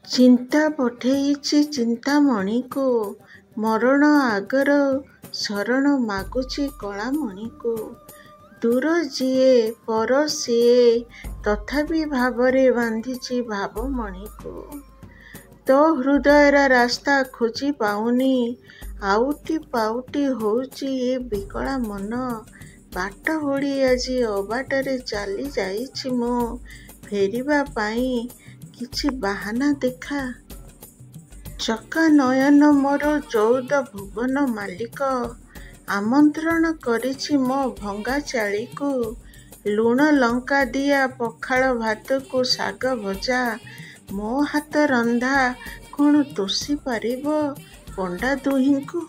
ଚିନ୍ତା ପଠେଇଛି ଚିନ୍ତାମଣିକୁ, ମରଣ ଆଗର ଶରଣ ମାଗୁଛି କଳାମଣିକୁ। ଦୂର ଯିଏ ପର ସିଏ, ତଥାପି ଭାବରେ ବାନ୍ଧିଛି ଭାବମଣିକୁ। ତୋ ହୃଦୟର ରାସ୍ତା ଖୋଜି ପାଉନି, ଆଉଟି ପାଉଟି ହଉଛି ଏ ବିକଳା ମନ। ବାଟ ହୁଡ଼ି ଆଜି ଅବାଟରେ ଚାଲି ଯାଇଛି ମୁଁ, ଫେରିବା ପାଇଁ କିଛି ବାହାନା ଦେଖା। ଚକା ନୟନ ମୋର 14 ଭୁବନ ମାଲିକ, ଆମନ୍ତ୍ରଣ କରିଛି ମୋ ଭଙ୍ଗା ଚାଳିକୁ। ଲୁଣ ଲଙ୍କା ଦିଆ ପଖାଳ ଭାତକୁ ଶାଗ ଭଜା, ମୋ ହାତ ରନ୍ଧା କ'ଣ ତୋଷି ପାରିବ ପଣ୍ଡା ଦୁହିଁଙ୍କୁ।